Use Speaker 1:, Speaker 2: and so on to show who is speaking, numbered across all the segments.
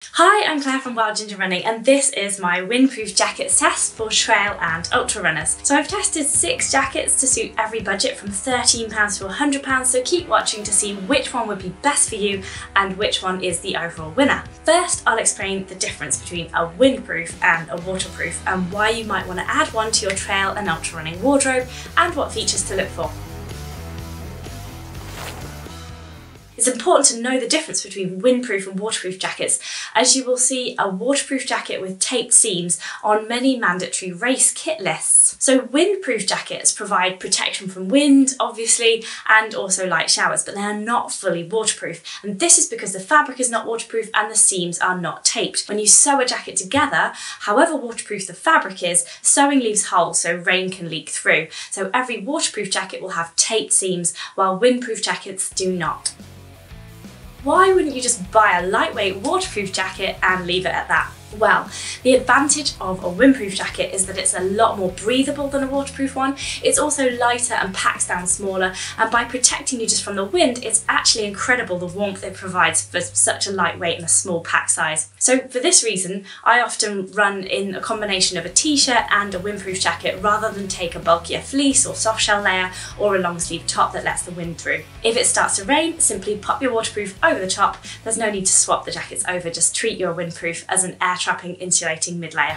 Speaker 1: Hi, I'm Claire from Wild Ginger Running, and this is my windproof jackets test for trail and ultra runners. So I've tested 6 jackets to suit every budget from £13 to £100, so keep watching to see which one would be best for you and which one is the overall winner. First, I'll explain the difference between a windproof and a waterproof and why you might want to add one to your trail and ultra running wardrobe and what features to look for. It's important to know the difference between windproof and waterproof jackets, as you will see a waterproof jacket with taped seams on many mandatory race kit lists. So windproof jackets provide protection from wind, obviously, and also light showers, but they are not fully waterproof. And this is because the fabric is not waterproof and the seams are not taped. When you sew a jacket together, however waterproof the fabric is, sewing leaves holes so rain can leak through. So every waterproof jacket will have taped seams, while windproof jackets do not. Why wouldn't you just buy a lightweight waterproof jacket and leave it at that? Well, the advantage of a windproof jacket is that it's a lot more breathable than a waterproof one. It's also lighter and packs down smaller, and by protecting you just from the wind, it's actually incredible the warmth it provides for such a lightweight and a small pack size. So for this reason, I often run in a combination of a t-shirt and a windproof jacket rather than take a bulkier fleece or soft shell layer or a long sleeve top that lets the wind through. If it starts to rain, simply pop your waterproof over the top. There's no need to swap the jackets over, just treat your windproof as an air trapping insulating mid-layer.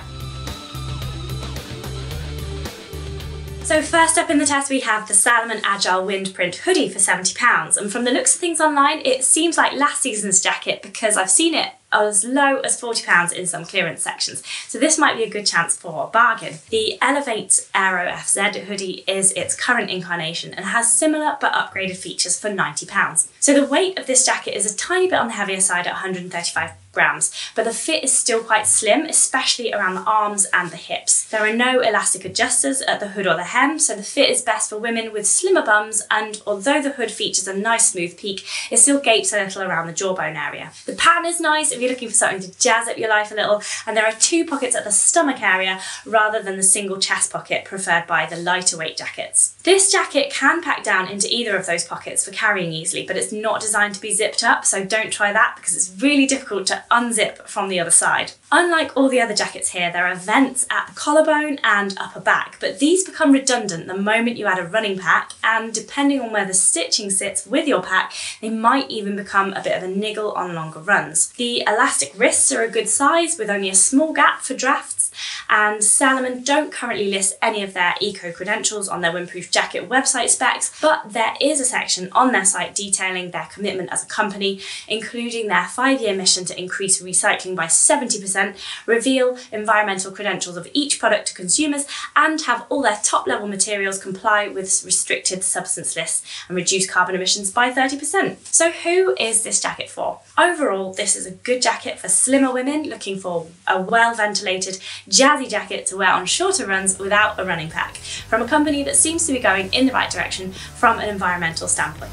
Speaker 1: So first up in the test we have the Salomon Agile Wind Print hoodie for £70, and from the looks of things online it seems like last season's jacket because I've seen it as low as £40 in some clearance sections, so this might be a good chance for a bargain. The Elevate Aero FZ hoodie is its current incarnation and has similar but upgraded features for £90. So the weight of this jacket is a tiny bit on the heavier side at 135 grams, but the fit is still quite slim, especially around the arms and the hips. There are no elastic adjusters at the hood or the hem, so the fit is best for women with slimmer bums, and although the hood features a nice smooth peak, it still gapes a little around the jawbone area. The pattern is nice if you're looking for something to jazz up your life a little, and there are 2 pockets at the stomach area rather than the single chest pocket preferred by the lighter weight jackets. This jacket can pack down into either of those pockets for carrying easily, but it's not designed to be zipped up, so don't try that because it's really difficult to unzip from the other side. Unlike all the other jackets here, there are vents at the collarbone and upper back, but these become redundant the moment you add a running pack, and depending on where the stitching sits with your pack, they might even become a bit of a niggle on longer runs. The elastic wrists are a good size with only a small gap for drafts, and Salomon don't currently list any of their eco credentials on their windproof jacket website specs, but there is a section on their site detailing their commitment as a company, including their 5-year mission to increase recycling by 70%, reveal environmental credentials of each product to consumers, and have all their top-level materials comply with restricted substance lists and reduce carbon emissions by 30%. So who is this jacket for? Overall, this is a good jacket for slimmer women looking for a well-ventilated, jazzy jacket to wear on shorter runs without a running pack, from a company that seems to be going in the right direction from an environmental standpoint.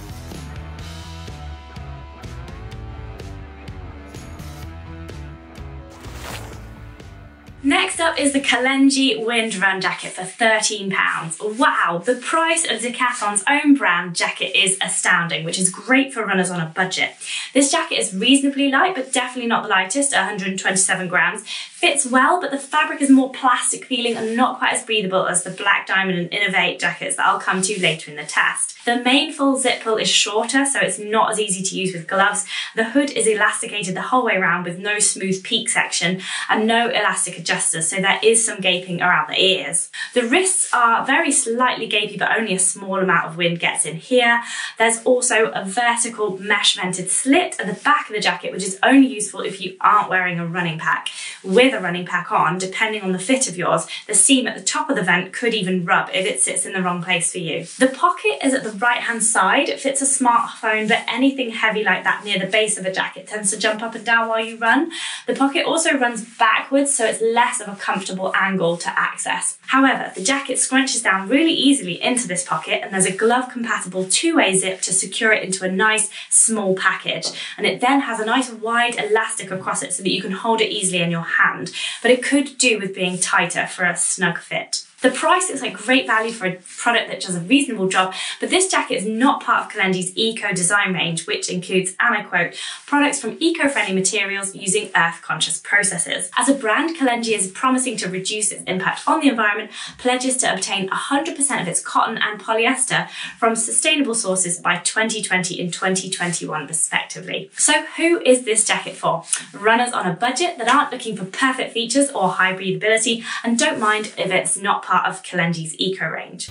Speaker 1: Next up is the Kalenji Wind Run jacket for £13. Wow, the price of Decathlon's own brand jacket is astounding, which is great for runners on a budget. This jacket is reasonably light, but definitely not the lightest, 127 grams. Fits well, but the fabric is more plastic feeling and not quite as breathable as the Black Diamond and Innovate jackets that I'll come to later in the test. The main full zip pull is shorter, so it's not as easy to use with gloves. The hood is elasticated the whole way around with no smooth peak section and no elastic adjusters, so there is some gaping around the ears. The wrists are very slightly gapy, but only a small amount of wind gets in here. There's also a vertical mesh vented slit at the back of the jacket, which is only useful if you aren't wearing a running pack. With a running pack on, depending on the fit of yours, the seam at the top of the vent could even rub if it sits in the wrong place for you. The pocket is at the right hand side. It fits a smartphone, but anything heavy like that near the base of a jacket tends to jump up and down while you run. The pocket also runs backwards, so it's less of a comfortable angle to access. However, the jacket scrunches down really easily into this pocket, and there's a glove compatible 2-way zip to secure it into a nice small package, and it then has a nice wide elastic across it so that you can hold it easily in your hand, but it could do with being tighter for a snug fit. The price is like great value for a product that does a reasonable job, but this jacket is not part of Kalenji's eco design range, which includes, and I quote, products from eco-friendly materials using earth-conscious processes. As a brand, Kalenji is promising to reduce its impact on the environment, pledges to obtain 100% of its cotton and polyester from sustainable sources by 2020 and 2021 respectively. So who is this jacket for? Runners on a budget that aren't looking for perfect features or high breathability and don't mind if it's not part of Kalenji's eco range.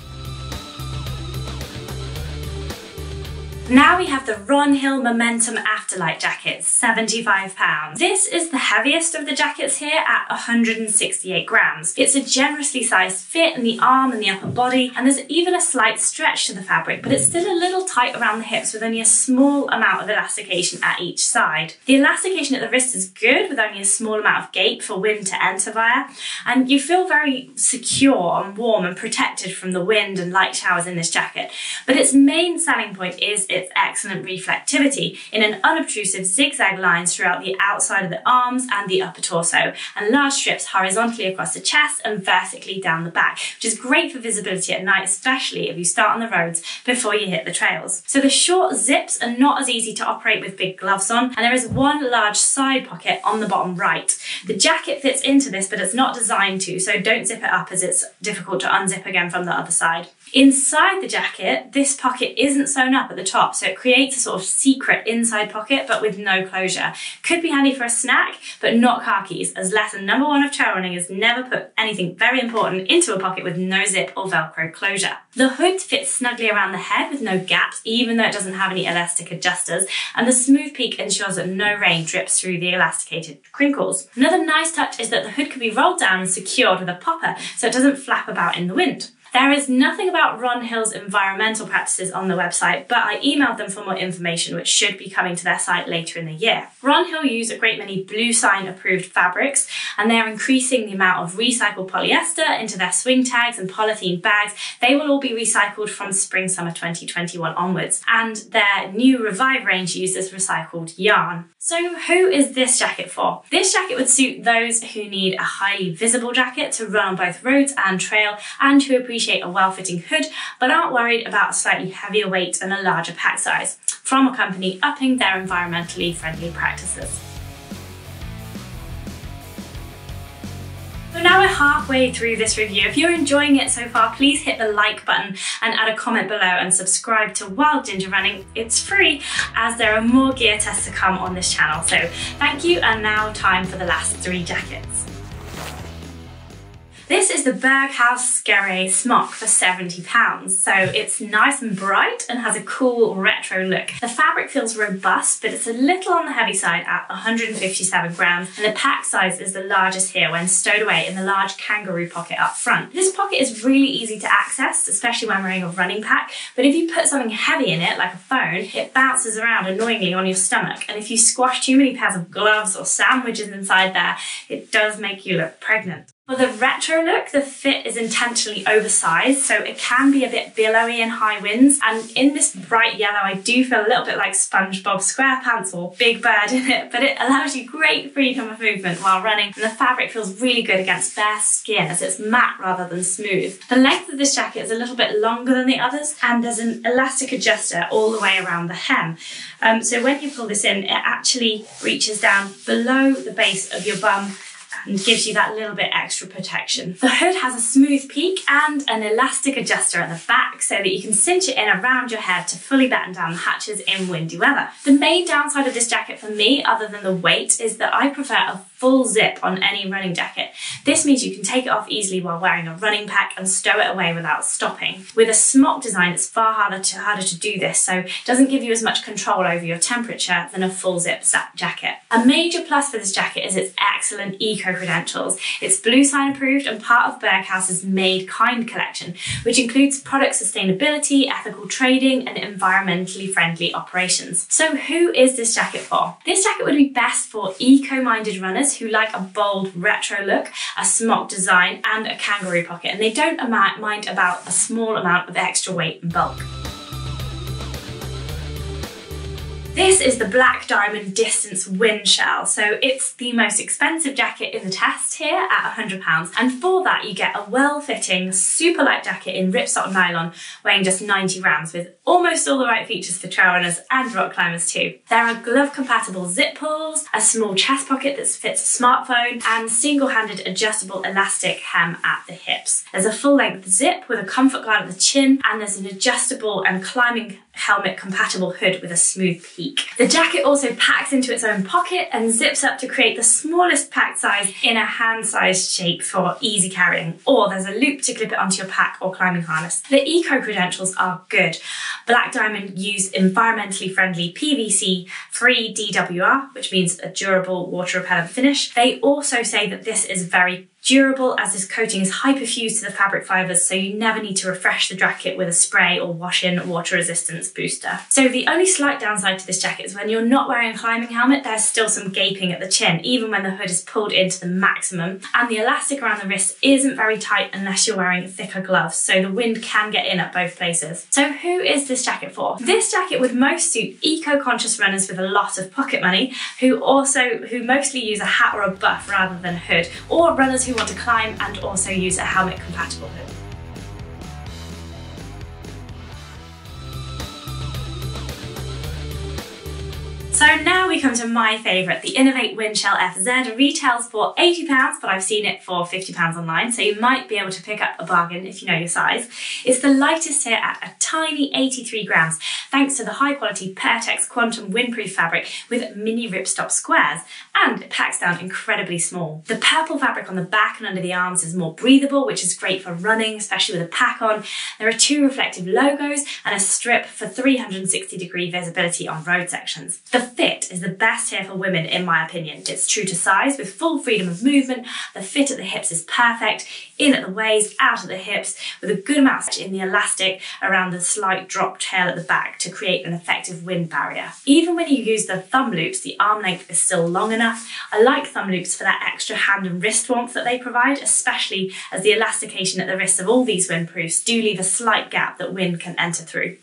Speaker 1: Now we have the Ron Hill Momentum Afterlight jacket, £75. This is the heaviest of the jackets here at 168 grams. It's a generously sized fit in the arm and the upper body, and there's even a slight stretch to the fabric, but it's still a little tight around the hips with only a small amount of elastication at each side. The elastication at the wrist is good with only a small amount of gape for wind to enter via, and you feel very secure and warm and protected from the wind and light showers in this jacket. But its main selling point is its excellent reflectivity in an unobtrusive zigzag lines throughout the outside of the arms and the upper torso, and large strips horizontally across the chest and vertically down the back, which is great for visibility at night, especially if you start on the roads before you hit the trails. So the short zips are not as easy to operate with big gloves on, and there is one large side pocket on the bottom right. The jacket fits into this, but it's not designed to, so don't zip it up as it's difficult to unzip again from the other side. Inside the jacket, this pocket isn't sewn up at the top, so it creates a sort of secret inside pocket, but with no closure. Could be handy for a snack, but not car keys, as lesson number 1 of trail running is never put anything very important into a pocket with no zip or Velcro closure. The hood fits snugly around the head with no gaps, even though it doesn't have any elastic adjusters, and the smooth peak ensures that no rain drips through the elasticated crinkles. Another nice touch is that the hood can be rolled down and secured with a popper, so it doesn't flap about in the wind. There is nothing about Ron Hill's environmental practices on the website, but I emailed them for more information, which should be coming to their site later in the year. Ron Hill use a great many Blue Sign approved fabrics, and they're increasing the amount of recycled polyester into their swing tags and polythene bags. They will all be recycled from spring-summer 2021 onwards, and their new Revive range uses recycled yarn. So who is this jacket for? This jacket would suit those who need a highly visible jacket to run on both roads and trail, and who appreciate a well-fitting hood but aren't worried about a slightly heavier weight and a larger pack size, from a company upping their environmentally friendly practices. So now we're halfway through this review. If you're enjoying it so far, please hit the like button and add a comment below and subscribe to Wild Ginger Running. It's free, as there are more gear tests to come on this channel. So thank you, and now time for the last 3 jackets. This is the Berghaus Guerre Smock for £70. So it's nice and bright and has a cool retro look. The fabric feels robust, but it's a little on the heavy side at 157 grams, and the pack size is the largest here when stowed away in the large kangaroo pocket up front. This pocket is really easy to access, especially when wearing a running pack, but if you put something heavy in it, like a phone, it bounces around annoyingly on your stomach, and if you squash too many pairs of gloves or sandwiches inside there, it does make you look pregnant. For the retro look, the fit is intentionally oversized, so it can be a bit billowy in high winds, and in this bright yellow I do feel a little bit like SpongeBob SquarePants or Big Bird in it, but it allows you great freedom of movement while running, and the fabric feels really good against bare skin as it's matte rather than smooth. The length of this jacket is a little bit longer than the others, and there's an elastic adjuster all the way around the hem. So when you pull this in, it actually reaches down below the base of your bum and gives you that little bit extra protection. The hood has a smooth peak and an elastic adjuster at the back so that you can cinch it in around your head to fully batten down the hatches in windy weather. The main downside of this jacket for me, other than the weight, is that I prefer a full zip on any running jacket. This means you can take it off easily while wearing a running pack and stow it away without stopping. With a smock design, it's far harder to do this, so it doesn't give you as much control over your temperature than a full zip jacket. A major plus for this jacket is its excellent eco credentials. It's Blue Sign approved and part of Berghaus's Made Kind collection, which includes product sustainability, ethical trading, and environmentally friendly operations. So who is this jacket for? This jacket would be best for eco-minded runners who like a bold retro look, a smock design, and a kangaroo pocket, and they don't mind about a small amount of extra weight and bulk. This is the Black Diamond Distance Wind Shell. So it's the most expensive jacket in the test here at £100. And for that you get a well-fitting, super light jacket in ripstop nylon weighing just 90 grams with almost all the right features for trail runners and rock climbers too. There are glove-compatible zip pulls, a small chest pocket that fits a smartphone, and single-handed adjustable elastic hem at the hips. There's a full-length zip with a comfort guard at the chin, and there's an adjustable and climbing helmet compatible hood with a smooth peak. The jacket also packs into its own pocket and zips up to create the smallest pack size in a hand-sized shape for easy carrying, or there's a loop to clip it onto your pack or climbing harness. The eco credentials are good. Black Diamond use environmentally friendly PVC-free DWR, which means a durable water repellent finish. They also say that this is very durable as this coating is hyperfused to the fabric fibres, so you never need to refresh the jacket with a spray or wash-in water resistance booster. So the only slight downside to this jacket is when you're not wearing a climbing helmet, there's still some gaping at the chin, even when the hood is pulled into the maximum, and the elastic around the wrist isn't very tight unless you're wearing thicker gloves, so the wind can get in at both places. So who is this jacket for? This jacket would most suit eco-conscious runners with a lot of pocket money, who mostly use a hat or a buff rather than a hood, or runners who want to climb and also use a helmet compatible hood. So now we come to my favourite, the Inov-8 Windshell FZ. Retails for £80, but I've seen it for £50 online, so you might be able to pick up a bargain if you know your size. It's the lightest here at a tiny 83 grams, thanks to the high quality Pertex Quantum windproof fabric with mini ripstop squares, and it packs down incredibly small. The purple fabric on the back and under the arms is more breathable, which is great for running, especially with a pack on. There are 2 reflective logos and a strip for 360-degree visibility on road sections. The fit is the best here for women in my opinion. It's true to size with full freedom of movement. The fit at the hips is perfect, in at the waist, out at the hips, with a good amount in the elastic around the slight drop tail at the back to create an effective wind barrier. Even when you use the thumb loops, the arm length is still long enough. I like thumb loops for that extra hand and wrist warmth that they provide, especially as the elastication at the wrists of all these windproofs do leave a slight gap that wind can enter through.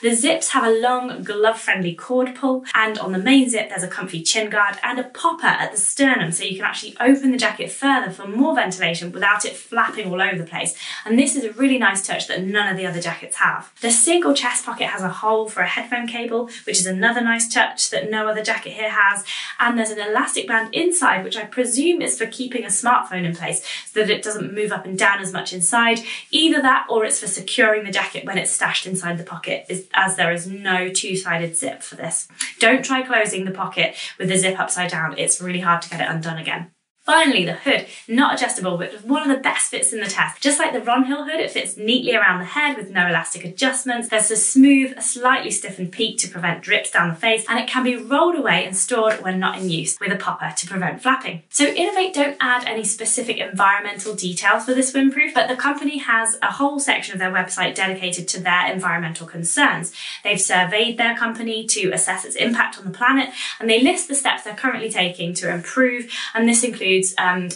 Speaker 1: The zips have a long, glove-friendly cord pull, and on the main zip there's a comfy chin guard and a popper at the sternum, so you can actually open the jacket further for more ventilation without it flapping all over the place. And this is a really nice touch that none of the other jackets have. The single chest pocket has a hole for a headphone cable, which is another nice touch that no other jacket here has. And there's an elastic band inside, which I presume is for keeping a smartphone in place so that it doesn't move up and down as much inside. Either that or it's for securing the jacket when it's stashed inside the pocket, as there is no two-sided zip for this. Don't try closing the pocket with the zip upside down, it's really hard to get it undone again. Finally, the hood, not adjustable, but one of the best fits in the test. Just like the Ron Hill hood, it fits neatly around the head with no elastic adjustments. There's a smooth, slightly stiffened peak to prevent drips down the face, and it can be rolled away and stored when not in use with a popper to prevent flapping. So Inov-8 don't add any specific environmental details for this windproof, but the company has a whole section of their website dedicated to their environmental concerns. They've surveyed their company to assess its impact on the planet, and they list the steps they're currently taking to improve, and this includes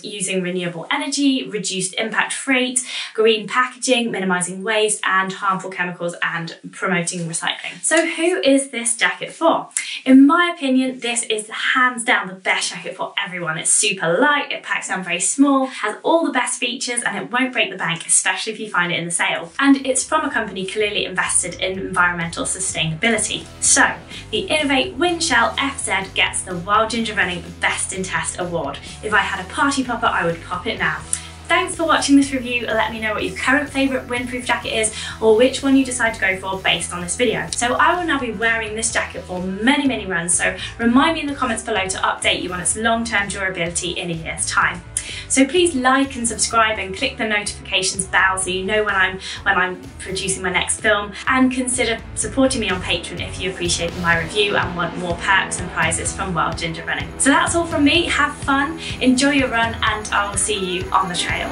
Speaker 1: using renewable energy, reduced impact freight, green packaging, minimising waste and harmful chemicals, and promoting recycling. So who is this jacket for? In my opinion, this is hands down the best jacket for everyone. It's super light, it packs down very small, has all the best features, and it won't break the bank, especially if you find it in the sale. And it's from a company clearly invested in environmental sustainability. So the Inov-8 Windshell FZ gets the Wild Ginger Running Best in Test award. If I had a party popper, I would pop it now. Thanks for watching this review. Let me know what your current favourite windproof jacket is, or which one you decide to go for based on this video. So I will now be wearing this jacket for many, many runs, so remind me in the comments below to update you on its long-term durability in a year's time. So please like and subscribe and click the notifications bell so you know when I'm producing my next film, and consider supporting me on Patreon if you appreciate my review and want more perks and prizes from Wild Ginger Running. So that's all from me. Have fun, enjoy your run, and I'll see you on the trails.